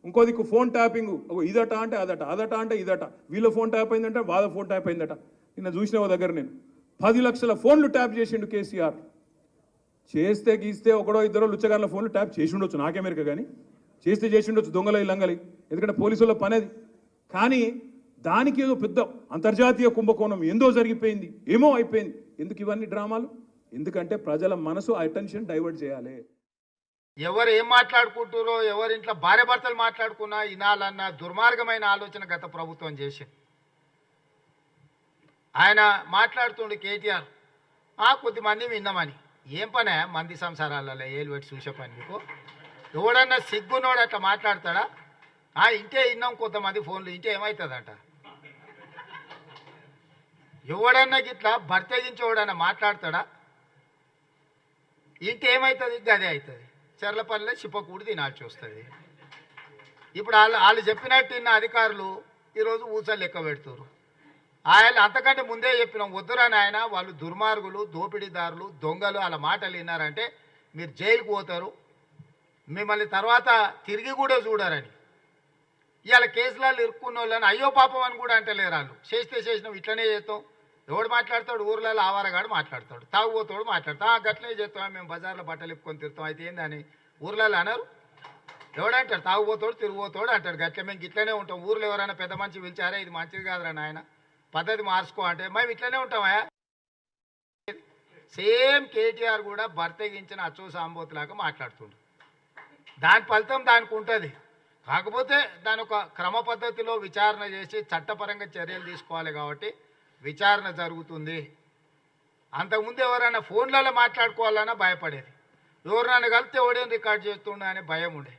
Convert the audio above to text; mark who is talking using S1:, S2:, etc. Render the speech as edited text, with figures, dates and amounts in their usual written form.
S1: ఇంకో దిక్కు phone tapping, ఇదట అంటే అదట, అదట అంటే ఇదట, వీళ్ళ ఫోన్ ట్యాప్ అయిందంటే వాళ్ళ ఫోన్ ట్యాప్ అయిందట. నిన్న చూసిన దగ్గర నేను 10 లక్షల ఫోన్లు ట్యాప్ చేసిండు కేసీఆర్. చేస్తే గీస్తే ఒకడో ఇద్దరో లుచ్చగాళ్ళ ఫోన్లు ట్యాప్ చేసి ఉండొచ్చు, నాకెమెరిక కానీ చేస్తే చేసి ఉండొచ్చు, దొంగలై లంగలి, ఎందుకంటే పోలీసుల పని అది. కానీ దానికి ఏదో పెద్ద అంతర్జాతీయ కుంభకోణం ఏందో జరిగిపోయింది, ఏమో అయిపోయింది. ఎందుకు ఇవన్నీ డ్రామాలు? ఎందుకంటే ప్రజల మనసు అటెన్షన్ డైవర్ట్ చేయాలి.
S2: ఎవరు ఏం మాట్లాడుకుంటారో, ఎవరింట్లో భార్య భర్తలు మాట్లాడుకున్నా వినాలన్న దుర్మార్గమైన ఆలోచన గత ప్రభుత్వం చేసింది. ఆయన మాట్లాడుతుండే కేటీఆర్ కొద్దిమంది విన్నామని. ఏం పనే మంది సంసారాలలో ఏలు పెట్టి చూసే పని మీకు? ఎవడన్నా సిగ్గునోడు అట్లా మాట్లాడతాడా? ఇంటే విన్నాం కొంతమంది ఫోన్లు, ఇంటే ఏమవుతుందట? ఎవడన్నా గిట్లా భర్తగించి ఎవడన్నా మాట్లాడతాడా? ఇంటే ఏమవుతుంది? గదే అవుతుంది. చెర్లపల్లిలో చిప్పకూడి తినాల్సి వస్తుంది. ఇప్పుడు వాళ్ళు చెప్పినట్టు ఇన్న అధికారులు ఈరోజు ఊసలు లెక్క పెడుతున్నారు. ఆయన అంతకంటే ముందే చెప్పినాం, వద్దురాని ఆయన వాళ్ళు దుర్మార్గులు, దోపిడీదారులు, దొంగలు, వాళ్ళ మాటలు విన్నారంటే మీరు జైలుకు పోతారు, మిమ్మల్ని తర్వాత తిరిగి కూడా చూడరని. ఇవాళ కేసులలో ఇరుక్కున్న వాళ్ళని అయ్యో పాపం అని కూడా అంటలేరు వాళ్ళు. చేస్తే చేసినాం, ఇట్లనే చేస్తాం. ఎవడు మాట్లాడతాడు? ఊర్లలో ఆవారగాడు మాట్లాడతాడు, తాగుపోతాడు మాట్లాడతాం, గట్లనే చేస్తాం, మేము బజార్లో బట్టలు ఇప్పుకొని తిరుగుతాం. అయితే ఏందని ఊర్లలో అనరు? ఎవడంటాడు? తాగుపోతాడు, తిరిగిపోతాడు అంటాడు. గట్ల మేము ఇట్లనే ఉంటాం. ఊర్లో ఎవరైనా పెద్ద మంచి పిలిచారా, ఇది మంచిది కాదురా నాయన, పద్ధతి మార్చుకో అంటే మేము ఇట్లనే ఉంటామా? సేమ్ కేటీఆర్ కూడా బర్తగించిన అచ్చో సాంబోతులాగా మాట్లాడుతుండు. దాని ఫలితం దానికి ఉంటుంది. కాకపోతే దాని ఒక క్రమ పద్ధతిలో విచారణ చేసి చట్టపరంగా చర్యలు తీసుకోవాలి. కాబట్టి విచారణ జరుగుతుంది. అంతకుముందు ఎవరైనా ఫోన్లలో మాట్లాడుకోవాలన్నా భయపడేది, ఎవరైనా కలిస్తే ఎవడేం రికార్డ్ చేస్తుండే అనే భయం ఉండే.